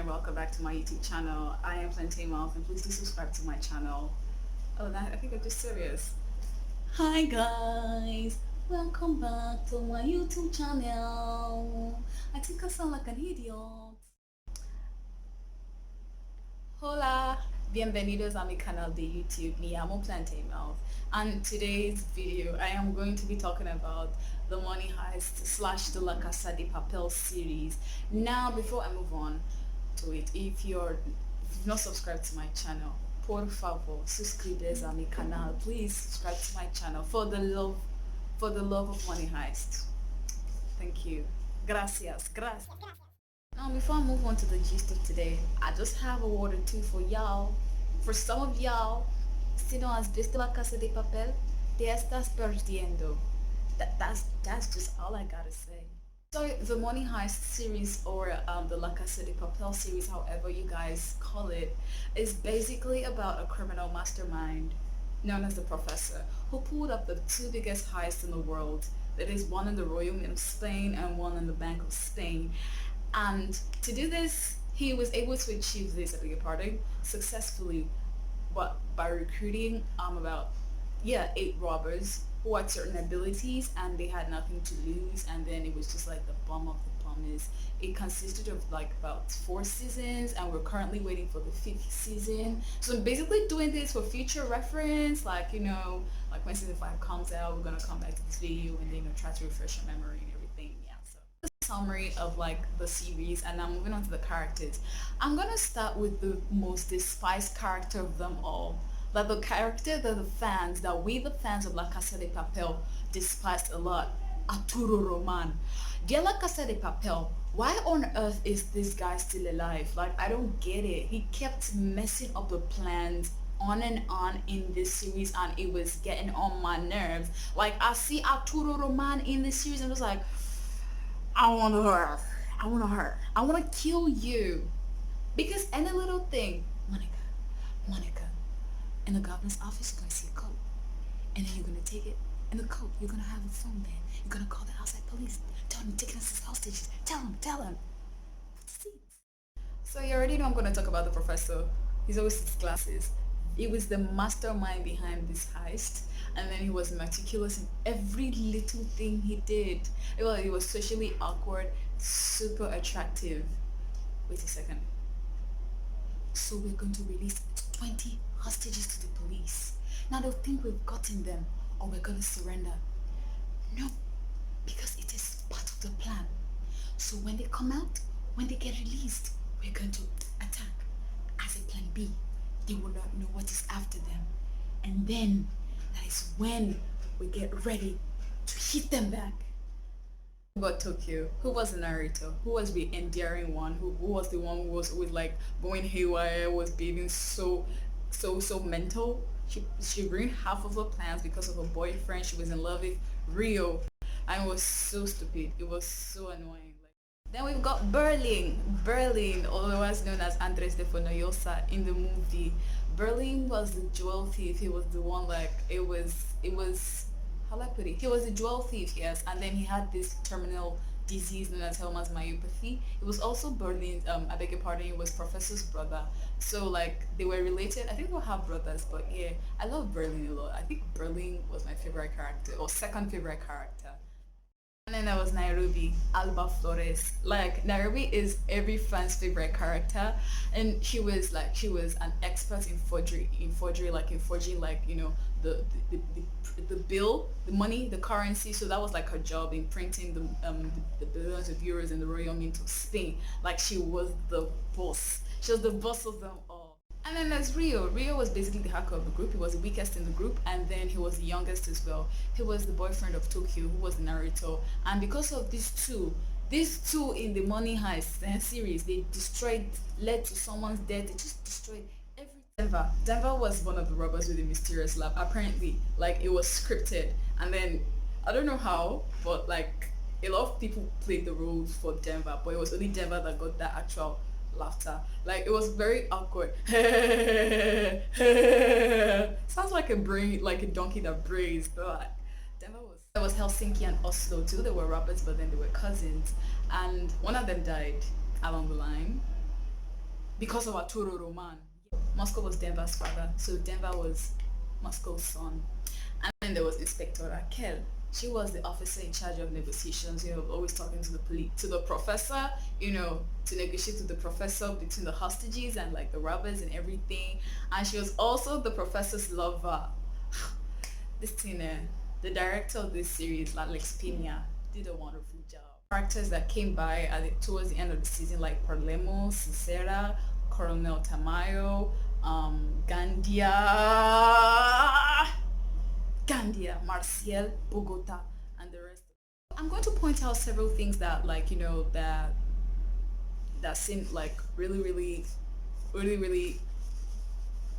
and welcome back to my YouTube channel. I am plantainmouth and please do subscribe to my channel. Oh, I think I'm just serious. Hi guys, welcome back to my YouTube channel. I think I sound like an idiot. Hola, bienvenidos a mi canal de YouTube. Me llamo plantainmouth. And today's video, I am going to be talking about the Money Heist slash the La Casa de Papel series. Now, before I move on to it, if you've not subscribed to my channel, por favor, suscríbete a mi canal. Please subscribe to my channel for the love of Money Heist. Thank you. Gracias. Now, before I move on to the gist of today, I just have a word or two for y'all. For some of y'all, si no has visto La Casa de Papel, te estás perdiendo. That's just all I gotta say. So the Money Heist series, or the La Casa de Papel series, however you guys call it, is basically about a criminal mastermind known as the Professor, who pulled up the two biggest heists in the world. That is one in the Royal Mint of Spain and one in the Bank of Spain. And to do this, he was able to achieve this, I beg your pardon, successfully, but by recruiting about 8 robbers who had certain abilities and they had nothing to lose, and then it was just like the bomb of the bomb is it consisted of like about 4 seasons, and we're currently waiting for the 5th season. So I'm basically doing this for future reference, like like when season 5 comes out, we're gonna come back to this video and then try to refresh your memory and everything. So summary of like the series, and I'm moving on to the characters. I'm gonna start with the most despised character of them all, like the character that we the fans of La Casa de Papel despised a lot, Arturo Roman. Dear La Casa de Papel, why on earth is this guy still alive? Like, I don't get it. He kept messing up the plans on and on in this series, and it was getting on my nerves. Like, I see Arturo Roman in this series and I was like, I want her. I want to kill you. Because any little thing, Monica, in the governor's office, you're going to see a coat. And then you're going to take it in the coat. You're going to have a phone there. You're going to call the outside police. Tell them taking us as hostages. Tell them. So you already know I'm going to talk about the Professor. He's always his glasses. He was the mastermind behind this heist, and then he was meticulous in every little thing he did. Well, he was socially awkward, super attractive. Wait a second. So we're going to release 20 hostages to the police. Now they'll think we've gotten them, or we're going to surrender. No, because it is part of the plan. So when they come out, when they get released, we're going to attack as a plan B. They will not know what is after them. And then that is when we get ready to hit them back. About Tokyo, who was the narrator, who was the endearing one, who was the one who was always like going haywire, was being so mental. She ruined half of her plans because of her boyfriend she was in love with, Rio, and it was so stupid. It was so annoying. Then we've got Berlin, otherwise known as Andres de Fonoyosa in the movie. Berlin was the jewel thief. He was the one, like, it was, how do I put it? He was a jewel thief, yes, and then he had this terminal disease known as Helm's myopathy. It was also Berlin's, I beg your pardon, it was Professor's brother. So, like, they were related. I think they were half brothers, but yeah, I love Berlin a lot. I think Berlin was my favorite character, or second favorite character. And then there was Nairobi, Alba Flores. Like, Nairobi is every fan's favorite character, and she was an expert in forgery, like in forging, like, the bill, the money, the currency. So that was like her job in printing the billions of euros in the Royal Mint of Spain. Like, she was the boss. She was the boss of them all. And then there's Rio. Rio was basically the hacker of the group. He was the weakest in the group, and then he was the youngest as well. He was the boyfriend of Tokyo, who was the narrator. And because of these two in the Money Heist series, they led to someone's death. They just destroyed everything. Denver was one of the robbers with the mysterious lab. Apparently, like, it was scripted, and then I don't know how, but like a lot of people played the roles for Denver, but it was only Denver that got that actual laughter. Like, it was very awkward. Sounds like a donkey that brays, but like, there was Helsinki and Oslo too. They were robbers, but then they were cousins, and one of them died along the line. because of Arturo Roman. Moscow was Denver's father, so Denver was Moscow's son. And then there was Inspector Raquel. She was the officer in charge of negotiations, always talking to the police, to the professor, to negotiate with the professor between the hostages and like the robbers and everything. And she was also the professor's lover. This thing, the director of this series, Alex Pena, did a wonderful job. Characters that came by towards the end of the season, like Palermo, Cicera, Coronel Tamayo, Gandia, Marcial, Bogota, and the rest. I'm going to point out several things that, like, that seemed like really, really, really, really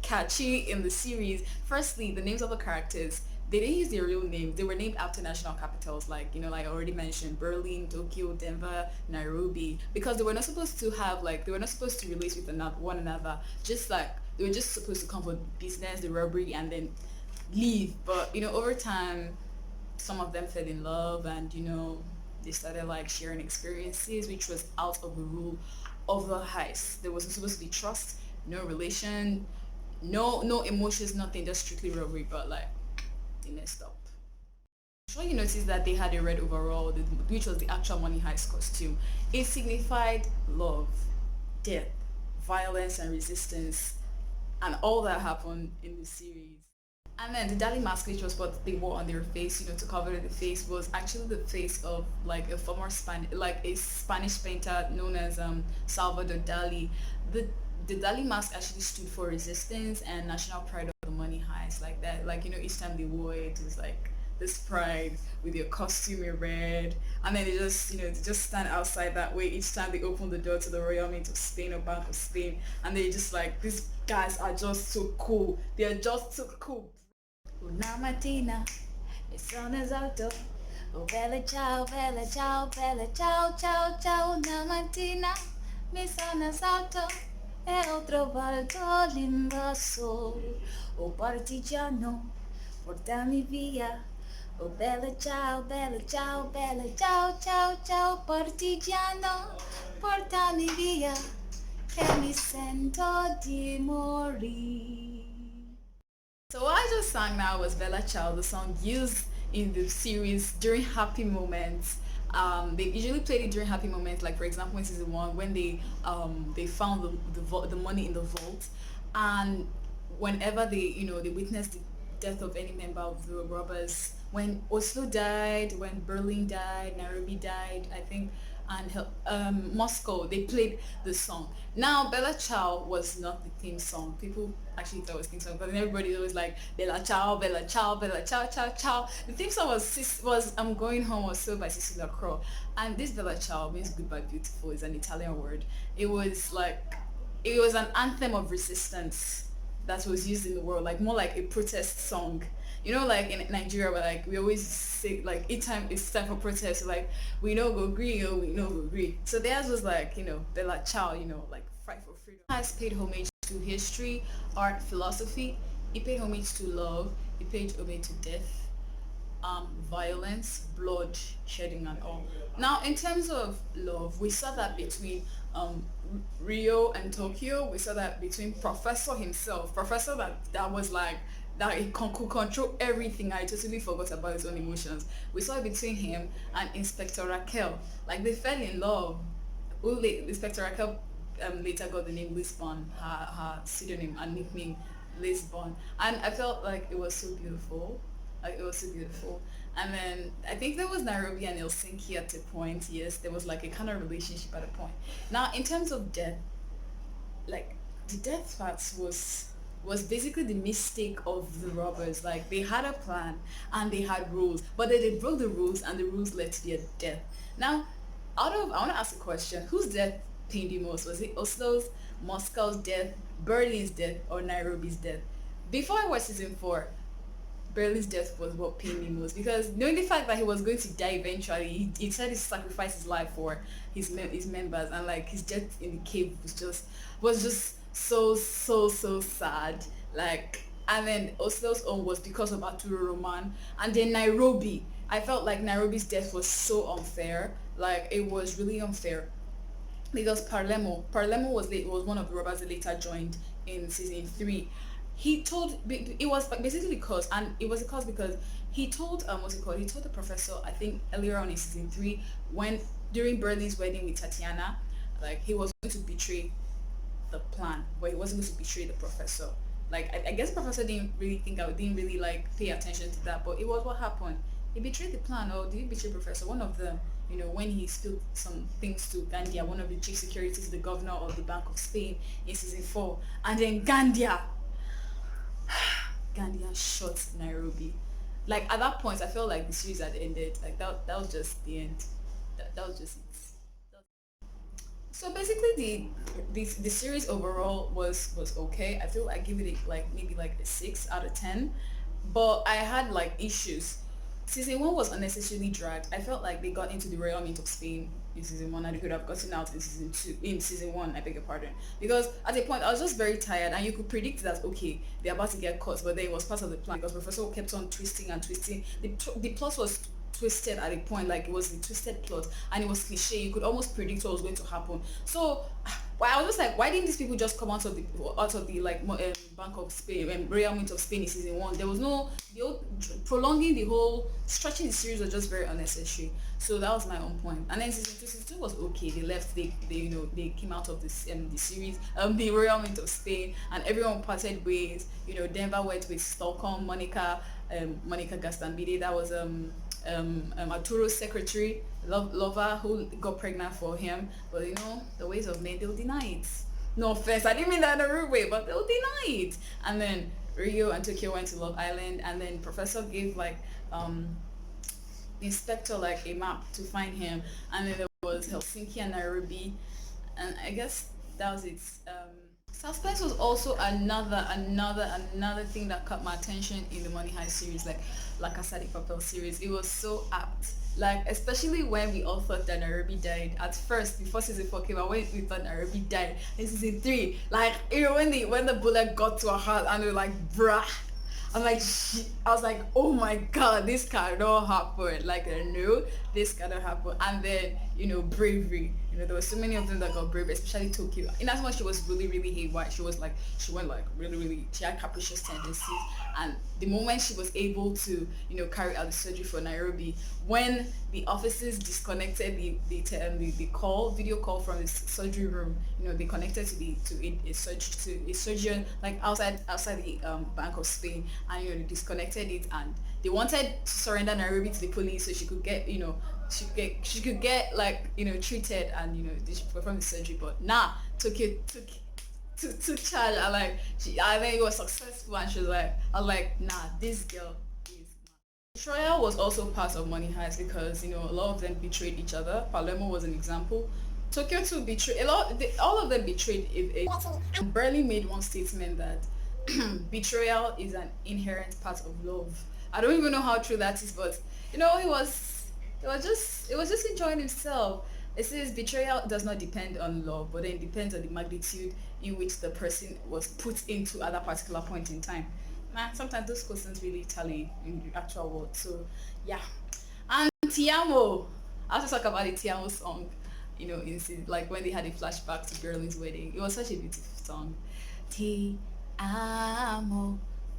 catchy in the series. Firstly, the names of the characters. They didn't use their real names. They were named after national capitals, like I already mentioned, Berlin, Tokyo, Denver, Nairobi, because they were not supposed to relate with one another. Just like they were just supposed to come for business, the robbery, and then leave. But over time, some of them fell in love, and they started like sharing experiences, which was out of the rule of the heist. There wasn't supposed to be trust, no relation, no emotions, nothing, just strictly robbery. But like they messed up. I'm sure you noticed that they had a red overall, which was the actual Money Heist costume. It signified love, death, violence, and resistance, and all that happened in the series. And then the Dali mask, which was what they wore on their face, to cover the face, was actually the face of like a a Spanish painter known as Salvador Dali. The Dali mask actually stood for resistance and national pride of the Money Heist, like that. Like each time they wore it, it was like this pride with your costume in red, and then they just stand outside that way each time they open the door to the Royal Mint of Spain or Bank of Spain, and they just like, these guys are just so cool. They are just so cool. Una mattina, il sole è alto. Oh bella ciao, bella ciao, bella ciao, ciao, ciao. Una mattina, mi sono alto e ho trovato l'invaso. Oh partigiano, portami via. Oh bella ciao, bella ciao, bella ciao, ciao, ciao. Partigiano, portami via, che mi sento di morire. So what I just sang now was Bella Ciao, the song used in the series during happy moments. They usually played it during happy moments, like for example in season 1 when they found the money in the vault, and whenever they witnessed the death of any member of the robbers. When Oslo died, when Berlin died, Nairobi died, I think, and Moscow, they played the song. Now, Bella Ciao was not the theme song. People actually thought it was theme song, but then everybody was like, Bella Ciao, Bella Ciao, Bella Ciao, Ciao, Ciao. The theme song was I'm Going Home or So by Cecilia Crow. And this Bella Ciao means goodbye beautiful. It's an Italian word. It was an anthem of resistance that was used in the world, like more like a protest song. Like in Nigeria, where like we always say like each time it's time for protest, like we know go green, we know go green. So theirs was like Bella Ciao, like fight for freedom. Has paid homage to history, art, philosophy. He paid homage to love. He paid homage to death, violence, blood, shedding, and all. Now, in terms of love, we saw that between Rio and Tokyo. We saw that between Professor himself, Professor that was like that he could control everything. I totally forgot about his own emotions. We saw it between him and Inspector Raquel. Like they fell in love. Inspector Raquel later got the name Lisbon, her pseudonym and nickname Lisbon, and I felt like it was so beautiful. Like it was so beautiful. And then I think there was Nairobi and Helsinki at a point. Yes, there was like a kind of relationship at a point. Now, in terms of death, like the death parts was basically the mistake of the robbers. Like they had a plan and they had rules, but then they broke the rules and the rules led to their death. Now, I want to ask a question: whose death pained you most? Was it Oslo's, Moscow's death, Berlin's death, or Nairobi's death? Before I watched season 4, Berlin's death was what pained me most, because knowing the fact that he was going to die eventually, he decided to sacrifice his life for his members, and like his death in the cave was just so sad. Like, and then Oslo's own was because of Arturo Roman, and then Nairobi. I felt like Nairobi's death was so unfair. Like it was really unfair. because Palermo was one of the robbers that later joined in season three. He told it was basically because, and it was because he told what's it called? He told the professor, I think earlier on in season three, when during Burley's wedding with Tatiana, like he was going to betray the plan, but he wasn't going to betray the professor. Like I guess the professor didn't really think I didn't really like pay attention to that, but it was what happened. He betrayed the plan, or did he betray professor? One of them, when he spilled some things to Gandia, one of the chief securities, the governor of the Bank of Spain in season four, and then Gandia shot Nairobi. Like at that point, I felt like the series had ended. Like that was just the end. That was just it. So basically, the series overall was okay. I feel I give it like maybe like a 6 out of 10, but I had like issues. Season one was unnecessarily dragged. I felt like they got into the Royal Mint of Spain in season one, and they could have gotten out in season two. In season one, I beg your pardon, because at a point I was just very tired, and you could predict that okay, they're about to get caught, but then it was part of the plan because Professor kept on twisting and twisting. The plot was twisted at a point, like it was a twisted plot, and it was cliche. You could almost predict what was going to happen. So I was just like, why didn't these people just come out of the like Bank of Spain and Royal Mint of Spain in season one? There was no the whole, prolonging the whole stretching the series was just very unnecessary. So that was my own point. And then season two was okay. They left. They came out of this the series the Royal Mint of Spain, and everyone parted ways. Denver went with Stockholm, Monica Gastambide. That was Arturo's secretary, lover, who got pregnant for him. But the ways of men, they'll deny it. No offense, I didn't mean that in a rude way, but they'll deny it. And then Rio and Tokyo went to Love Island, and then Professor gave like the inspector like a map to find him, and then there was Helsinki and Nairobi, and I guess that was it. Suspense was also another thing that caught my attention in the Money Heist series, like Casa de Papel series. It was so apt, like especially when we all thought that Nairobi died at first before season four came out. When we thought Nairobi died in season three, like when the bullet got to her heart, and we were like, bruh. I was like, oh my god, this cannot happen. Like, I know this cannot happen. And then, bravery. There were so many of them that got brave, especially Tokyo. In as much she was really, really haywire, she went like really, really, she had capricious tendencies. And the moment she was able to, carry out the surgery for Nairobi, when the officers disconnected the video call from the surgery room, they connected to a surgeon like outside the Bank of Spain, and they disconnected it, and they wanted to surrender Nairobi to the police so she could get she could get like treated, and they should perform the surgery. But Tokyo took charge, and I think it was successful, and she was like, I was like, nah, this girl is mad. Betrayal was also part of Money Heist because a lot of them betrayed each other. Palermo was an example. Tokyo too betrayed all of them betrayed and barely made one statement that betrayal is an inherent part of love. I don't even know how true that is, but he was just enjoying himself. It says betrayal does not depend on love, but then it depends on the magnitude in which the person was put into at that particular point in time. Man, sometimes those questions really tally in the actual world. So yeah. And Tiamo. I have to talk about the Tiamo song, like when they had a flashback to Berlin's wedding. It was such a beautiful song. Ti amo,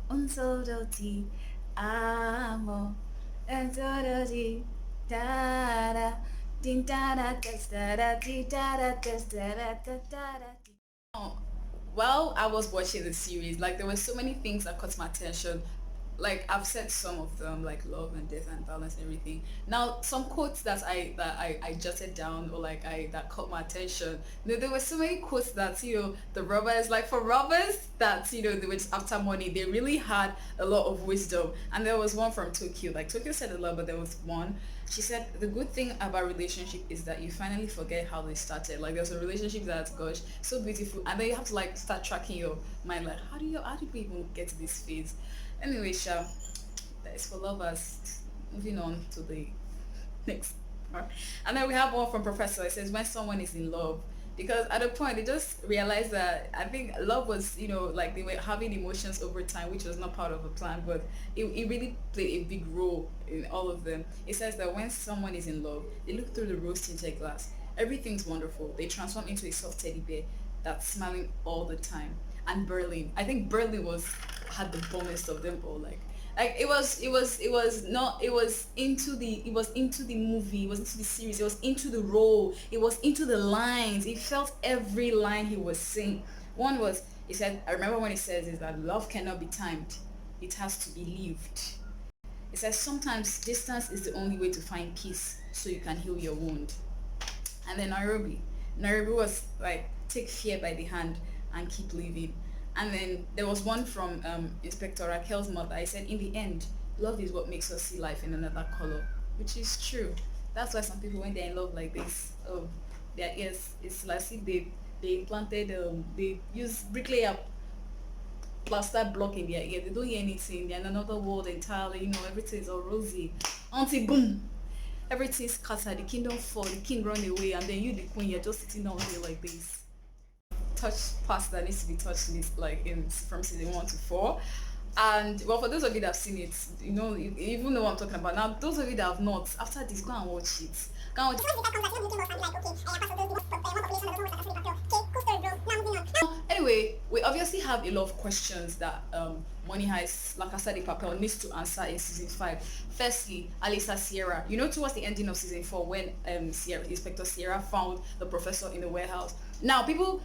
un solo ti amo, un solo ti da da din da da da da di da da da da da da da. While I was watching the series, like there were so many things that caught my attention. Like I've said some of them, like love and death and violence and everything. Now some quotes that I jotted down, or like I that caught my attention. There were so many quotes that the robbers, like for robbers that they were just after money, they really had a lot of wisdom. And there was one from Tokyo. Like Tokyo said a lot, but there was one. She said the good thing about relationship is that you finally forget how they started. Like there's a relationship that's gosh so beautiful, and then you have to like start tracking your mind, like how did we even get to this phase? Anyway, Sha, that is for lovers. Moving on to the next part. And then we have one from Professor. It says when someone is in love. Because at a point they just realized that I think love was, like they were having emotions over time, which was not part of the plan, but it really played a big role in all of them. It says that when someone is in love, they look through the rose tinted glass. Everything's wonderful. They transform into a soft teddy bear that's smiling all the time. And Berlin, I think Berlin was had the bonus of them all. Like it was into the movie, it was into the series, it was into the role, it was into the lines. It felt every line he was saying. One was, he said, I remember when he says is that love cannot be timed, it has to be lived. It says sometimes distance is the only way to find peace so you can heal your wound. And then Nairobi was like, take fear by the hand and keep living. And then there was one from Inspector Raquel's mother. I said, in the end, love is what makes us see life in another color, which is true. That's why some people, when they're in love like this, oh, their ears, it's like if they implanted, they use bricklayer plaster block in their ear. They don't hear anything. They're in another world entirely. Everything is all rosy. Until boom, everything's scattered. The kingdom fall. The king run away, and then you, the queen, you're just sitting down here like this. Touch parts that needs to be touched in this, like in from season 1 to 4. And well, for those of you that have seen it, even know what I'm talking about. Now, those of you that have not, after this, go and watch it. Go and Anyway, we obviously have a lot of questions that Money Heist, like I said, Papel needs to answer in season 5. Firstly, Alisa Sierra. Towards the ending of season 4, when Inspector Sierra found the professor in the warehouse. Now, people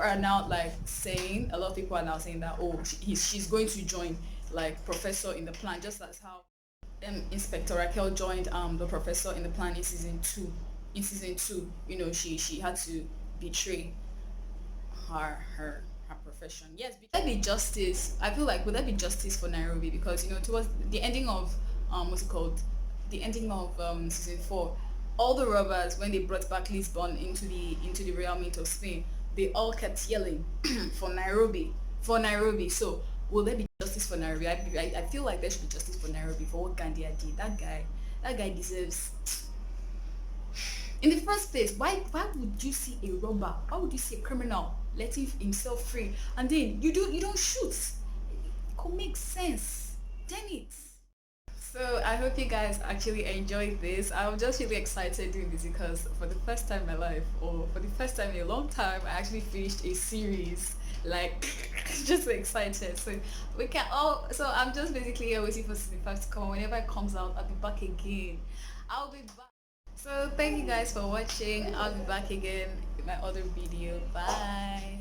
are now like saying, a lot of people are now saying that, oh, she's going to join like professor in the plan, just as how Inspector Raquel joined the professor in the plan in season 2. In season 2, she had to betray her profession. Yes, would there be justice? I feel like, would there be justice for Nairobi? Because towards the ending of what's it called? The ending of season 4, all the robbers, when they brought back Lisbon into the Real Mint of Spain, they all kept yelling for Nairobi, for Nairobi. So will there be justice for Nairobi? I feel like there should be justice for Nairobi for what Gandhi did. That guy deserves. In the first place, why would you see a robber? Why would you see a criminal letting himself free, and then you don't shoot? It could make sense. Damn it. So I hope you guys actually enjoyed this. I'm just really excited doing this because for the first time in my life, or for the first time in a long time, I actually finished a series. Like, just so excited. So we can all. So I'm just basically here waiting for season 5 to come. Whenever it comes out, I'll be back again. I'll be back. So thank you guys for watching. I'll be back again with my other video. Bye.